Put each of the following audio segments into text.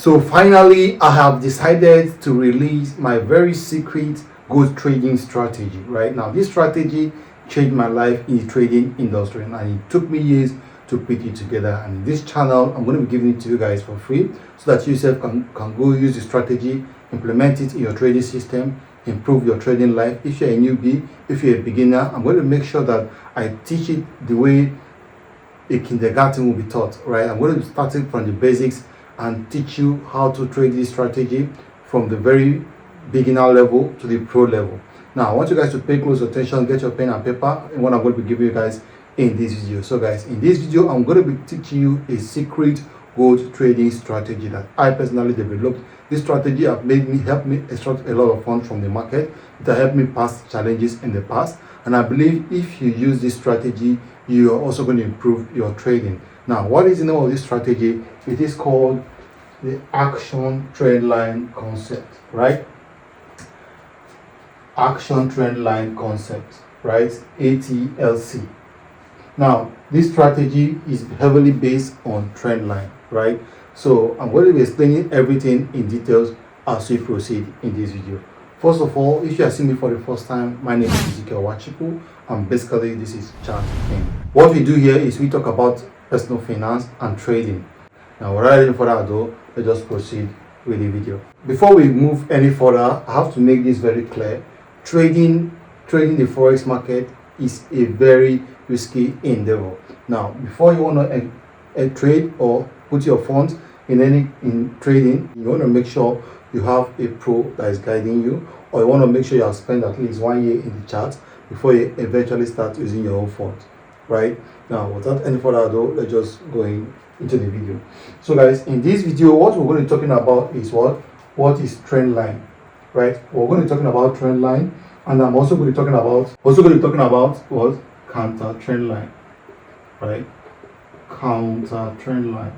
So finally, I have decided to release my very secret gold trading strategy. Right now, this strategy changed my life in the trading industry, and it took me years to put it together. And in this channel, I'm going to be giving it to you guys for free, so that you yourself can go use the strategy, implement it in your trading system, improve your trading life. If you're a newbie, if you're a beginner, I'm going to make sure that I teach it the way a kindergarten will be taught. Right, I'm going to be starting from the basics and teach you how to trade this strategy from the very beginner level to the pro level. Now I want you guys to pay close attention, get your pen and paper, and what I'm going to be giving you guys in this video. So guys, in this video I'm going to be teaching you a secret gold trading strategy that I personally developed. This strategy have helped me extract a lot of funds from the market. It has helped me pass challenges in the past, and I believe if you use this strategy, you are also going to improve your trading. Now, what is the name of this strategy? It is called the action trend line concept, right? Action trend line concept, right? ATLC. Now, this strategy is heavily based on trend line, right? So I'm going to be explaining everything in details as we proceed in this video. First of all, if you are seeing me for the first time, my name is XAUUSD, and basically this is chart game. What we do here is we talk about personal finance and trading. Now, without any further ado, let's just proceed with the video. Before we move any further, I have to make this very clear. Trading the forex market is a very risky endeavor. Now, before you want to trade or put your funds in trading, you want to make sure you have a pro that is guiding you, or you want to make sure you have spent at least 1 year in the chart before you eventually start using your own funds, right? Now, without any further ado, let's just go into the video. So guys, in this video, what we're going to be talking about is what is trend line, right? We're going to be talking about trend line, and I'm also going to be talking about what counter trend line, right? Counter trend line.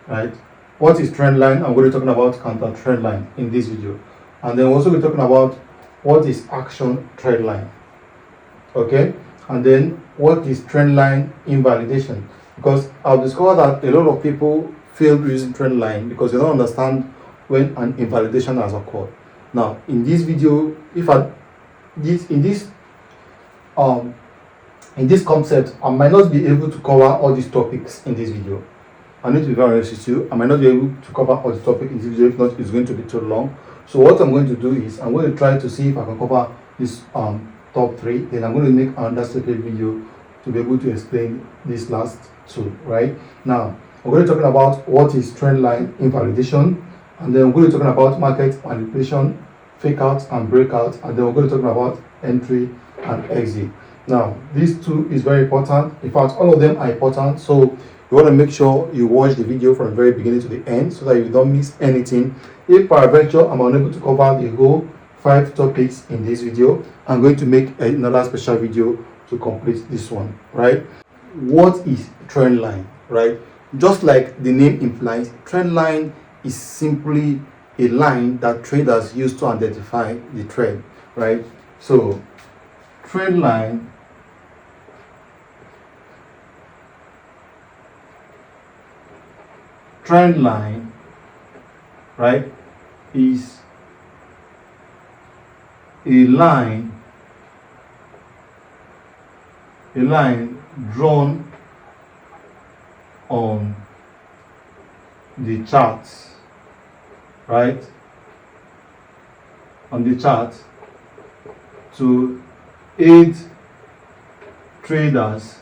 Right? What is trend line? I'm going to be talking about counter trend line in this video, and then we're also going to be talking about what is action trend line, okay? And then what is trend line invalidation, because I've discovered that a lot of people fail using trend line because they don't understand when an invalidation has occurred. Now, in this video, in this concept, I might not be able to cover all these topics in this video. I need to be very honest with you. I might not be able to cover all the topic in this video. If not, it's going to be too long. So what I'm going to do is I'm going to try to see if I can cover this top 3. Then I'm going to make another separate video to be able to explain these last 2. Right now, we're going to be talking about what is trend line invalidation, and then we're going to be talking about market manipulation, fake out and breakout, and then we're going to be talking about entry and exit. Now, these 2 is very important. In fact, all of them are important. So you want to make sure you watch the video from the very beginning to the end so that you don't miss anything. If peradventure I'm unable to cover the whole 5 topics in this video, I'm going to make another special video to complete this one, right? What is trend line, right? Just like the name implies, trend line is simply a line that traders use to identify the trend, right? So trend line right, is a line drawn on the charts, right, on the chart to aid traders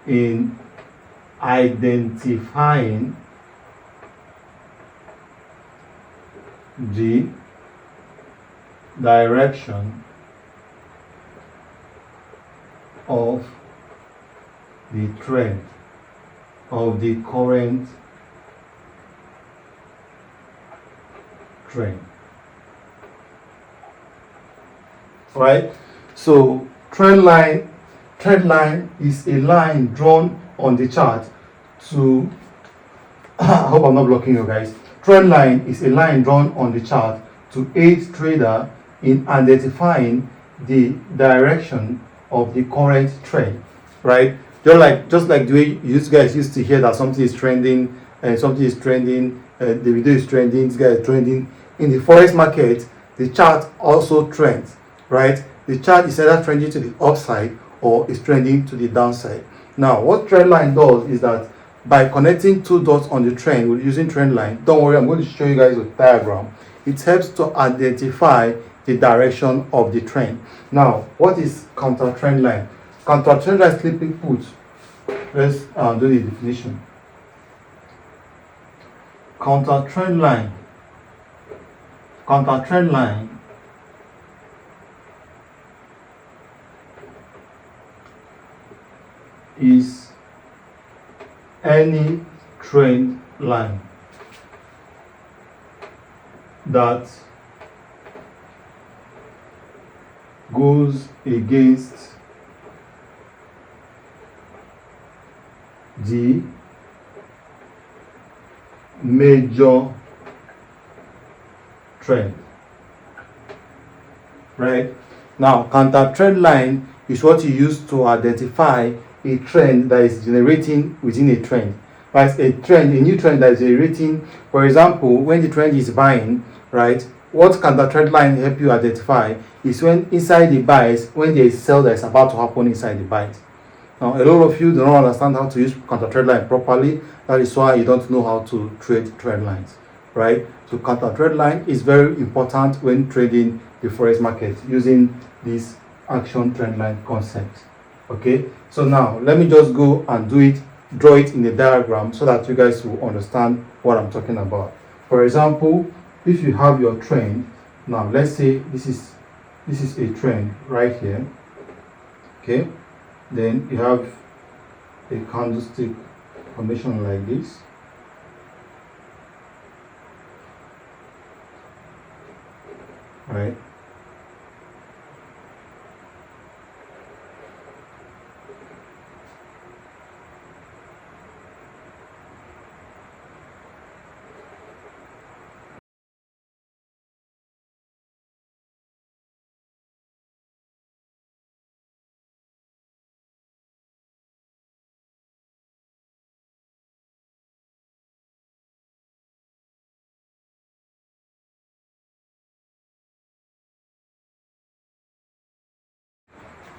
in identifying the direction of the trend of the current trend, right? So trend line is a line drawn on the chart to I hope I'm not blocking you guys. Trend line is a line drawn on the chart to aid trader in identifying the direction of the current trend, right? Just like the way you guys used to hear that something is trending and something is trending, the video is trending, this guy is trending. In the forex market, the chart also trends, right? The chart is either trending to the upside or is trending to the downside. Now, what trend line does is that by connecting two dots on the trend with using trend line, don't worry, I'm going to show you guys a diagram. It helps to identify the direction of the trend. Now, what is counter trend line? Counter trend line, simply put, let's do the definition. Counter trend line is any trend line that goes against the major trend, right? Now, counter trend line is what you use to identify a trend that is generating within a trend. Right? A new trend that is generating. For example, when the trend is buying, right? What counter trend line help you identify is when inside the buys, when there is sell that is about to happen inside the buys. Now, a lot of you do not understand how to use counter trend line properly. That is why you don't know how to trade trend lines, right? So counter trend line is very important when trading the forex market using this action trend line concept. Okay, so now let me just go and draw it in the diagram so that you guys will understand what I'm talking about. For example, if you have your trend, now let's say this is a trend right here. Okay, then you have a candlestick formation like this. Right.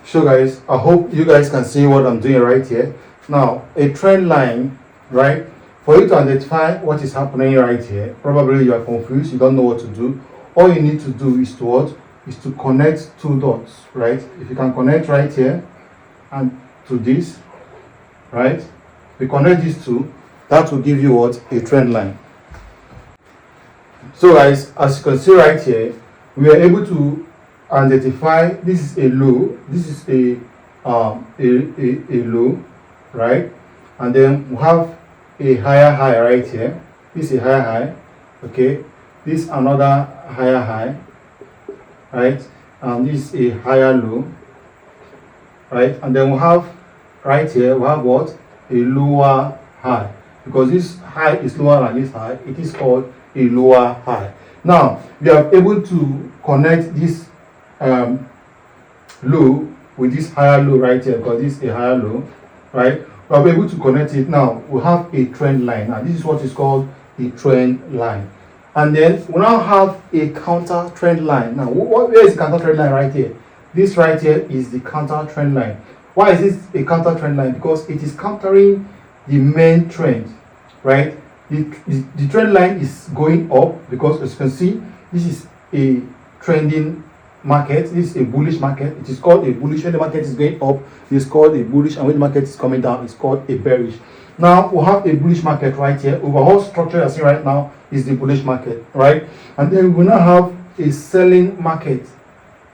So guys, I hope you guys can see what I'm doing right here. Now, a trend line, right? For you to identify what is happening right here, probably you are confused, you don't know what to do. All you need to do is to what? Is to connect two dots, right? If you can connect right here and to this, right? If you connect these two, that will give you what? A trend line. So guys, as you can see right here, we are able to identify this is a low, this is a low, right? And then we have a higher high right here. This is a higher high, okay? This another higher high, right? And this is a higher low, right? And then we have right here, we have what? A lower high. Because this high is lower than this high, it is called a lower high. Now, we are able to connect this low with this higher low right here, because this is a higher low, right? We are able to connect it. Now we have a trend line. Now this is what is called a trend line. And then we now have a counter trend line. Now where is the counter trend line right here? This right here is the counter trend line. Why is this a counter trend line? Because it is countering the main trend, right? The trend line is going up because, as you can see, this is a trending market. This is a bullish market. It is called a bullish. When the market is going up, it's called a bullish, and when the market is coming down, it's called a bearish. Now we have a bullish market right here. Overall structure you're seeing right now is the bullish market, right? And then we now have a selling market.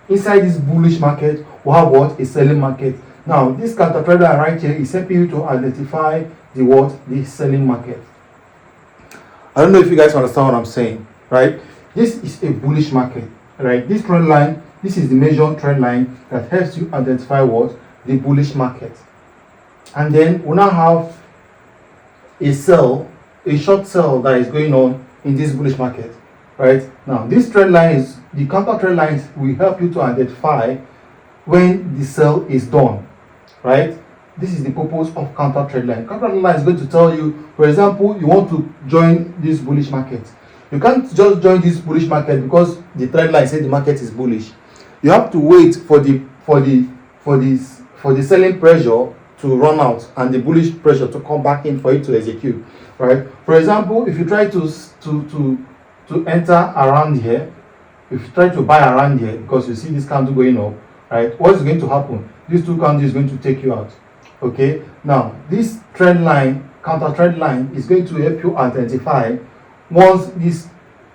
Inside this bullish market, we have what? A selling market. Now this counter trend line right here is helping you to identify the what? The selling market. I don't know if you guys understand what I'm saying, right? This is a bullish market, right? This trend line, this is the major trend line that helps you identify what? The bullish market. And then we now have a sell, a short sell that is going on in this bullish market, right? Now this trend line is, the counter trend lines will help you to identify when the sell is done, right? This is the purpose of counter trend line. Counter trend line is going to tell you, for example, you want to join this bullish market. You can't just join this bullish market because the trend line says the market is bullish. You have to wait for the selling pressure to run out and the bullish pressure to come back in for it to execute, right? For example, if you try to enter around here, if you try to buy around here because you see this candle going up, right? What is going to happen? These two candles is going to take you out. Okay, now this trend line, counter trend line, is going to help you identify once this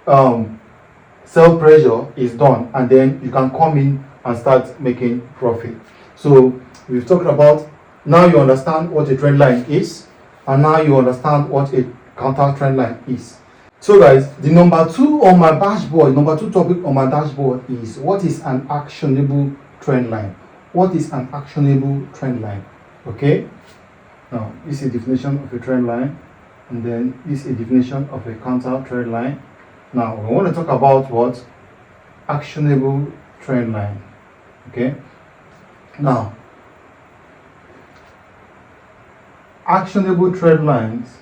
sell pressure is done, and then you can come in and start making profit. So we've talked about, now you understand what a trend line is, and now you understand what a counter trend line is. So guys, the number two topic on my dashboard is, what is an actionable trend line? What is an actionable trend line? Okay, now this is a definition of a trend line, and then this is a definition of a counter trend line. Now we want to talk about what actionable trend line. Okay, now actionable trend lines,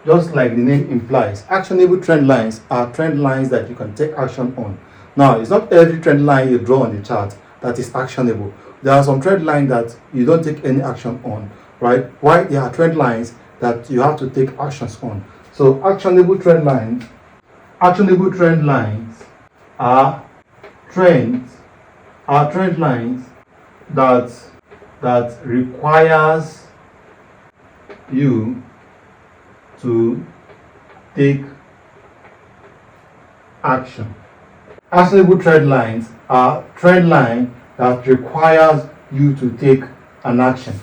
just like the name implies, actionable trend lines are trend lines that you can take action on. Now, it's not every trend line you draw on the chart that is actionable. There are some trend lines that you don't take any action on, right? Why? There are trend lines that you have to take actions on. So actionable trend lines are trend lines that requires you to take action. Actionable trend lines are trend line that requires you to take an action,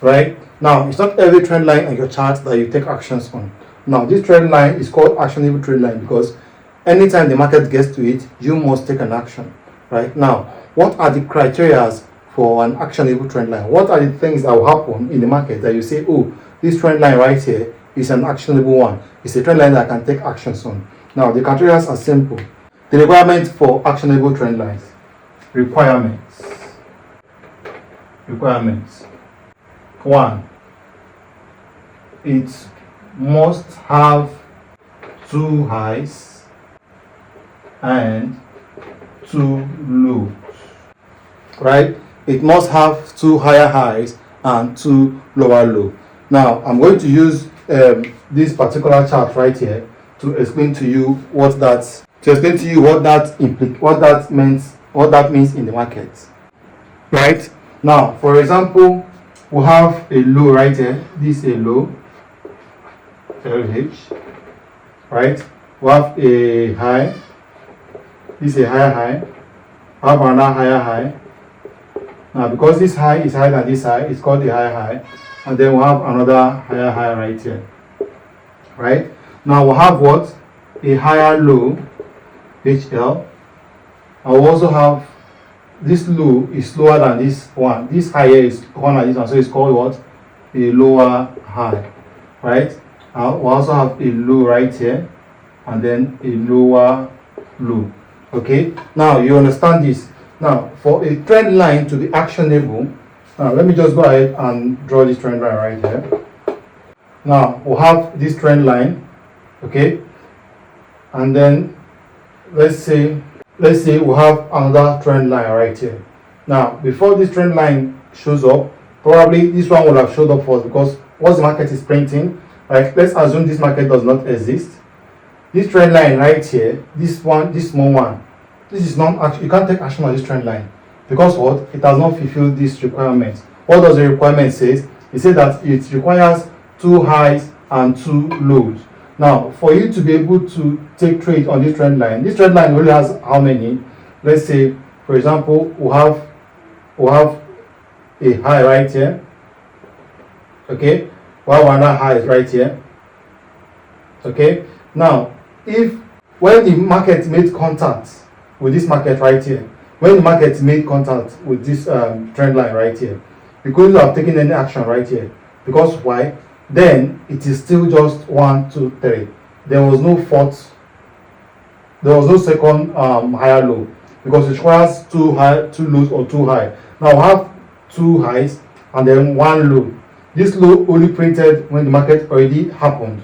right? Now, it's not every trend line on your chart that you take actions on. Now, this trend line is called actionable trend line because anytime the market gets to it, you must take an action, right? Now, what are the criteria for an actionable trend line? What are the things that will happen in the market that you say, oh, this trend line right here is an actionable one. It's a trend line that I can take actions on. Now, the criteria are simple. The requirements for actionable trend lines. Requirements. 1. It must have 2 highs and 2 lows. Right? It must have 2 higher highs and 2 lower lows. Now, I'm going to use this particular chart right here to explain to you what that means in the market. Right? Now, for example, we have a low right here. This is a low, LH. Right? We have a high. This is a higher high. We have another higher high. Now, because this high is higher than this high, it's called the higher high. And then we have another higher high right here. Right? Now we have what? A higher low, HL. And we also have this low is lower than this one. This higher is lower than this one. So it's called what? A lower high. Right? And we also have a low right here. And then a lower low. Okay? Now you understand this. Now for a trend line to be actionable, let me just go ahead and draw this trend line right here. Now we'll have this trend line, okay, and then let's say we'll have another trend line right here. Now before this trend line shows up, probably this one will have showed up first because once the market is printing, right? Let's assume this market does not exist. This trend line right here, this small one, this is not, you can't take action on this trend line. Because what? It has not fulfilled this requirement. What does the requirement say? It says that it requires 2 highs and 2 lows. Now, for you to be able to take trade on this trend line only has how many? Let's say, for example, we have a high right here. Okay, we have another high right here. Okay, now when the market made contact with this market right here, when the market made contact with this trend line right here, you couldn't have taken any action right here. Because why? Then it is still just 1, 2, 3. There was no fourth, there was no second higher low. because it requires two lows or two high. Now I have two highs and then one low. This low only printed when the market already happened.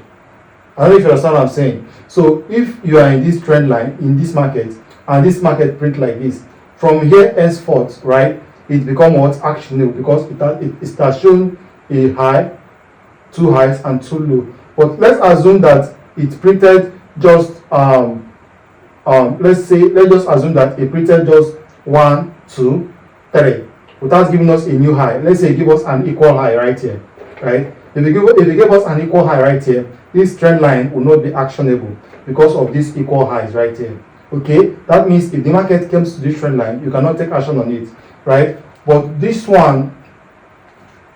I don't know if you understand what I'm saying. So if you are in this trend line in this market and this market print like this, from here henceforth, right, it becomes what? Actionable, because it has shown a high, two highs and two low. But let's assume that it printed just let's just assume that it printed just 1, 2, 3 without giving us a new high. Let's say it give us an equal high right here, right? If it give us an equal high right here, this trend line will not be actionable because of these equal highs right here. Okay, that means if the market comes to this trend line, you cannot take action on it, right? But this one,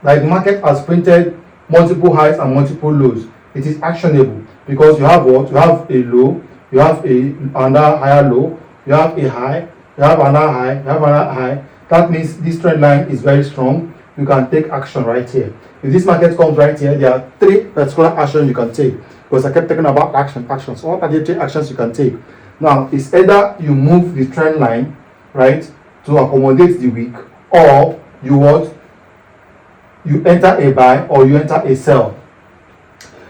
like the market has printed multiple highs and multiple lows, it is actionable because you have what? You have a low, you have another higher low, you have a high, you have another high, you have another high. That means this trend line is very strong. You can take action right here. If this market comes right here, there are 3 particular actions you can take, because I kept talking about actions. So what are the 3 actions you can take? Now, it's either you move the trend line, right, to accommodate the week, or you enter a buy or you enter a sell.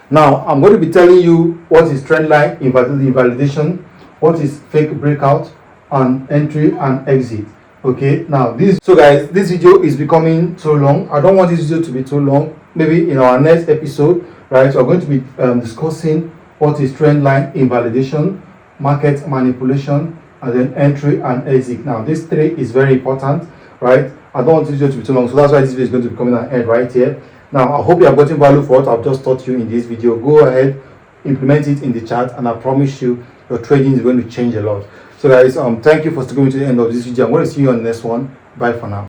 Now, I'm going to be telling you what is trend line invalidation, what is fake breakout, and entry and exit. Okay, now so guys, this video is becoming too long. I don't want this video to be too long. Maybe in our next episode, right, we're going to be discussing what is trend line invalidation, market manipulation, and then entry and exit. Now, this 3 is very important, right? I don't want this video to be too long, so that's why this video is going to be coming at an end right here. Now, I hope you have gotten value for what I've just taught you in this video. Go ahead, implement it in the chat, and I promise you, your trading is going to change a lot. So guys, thank you for sticking to the end of this video. I'm going to see you on the next one. Bye for now.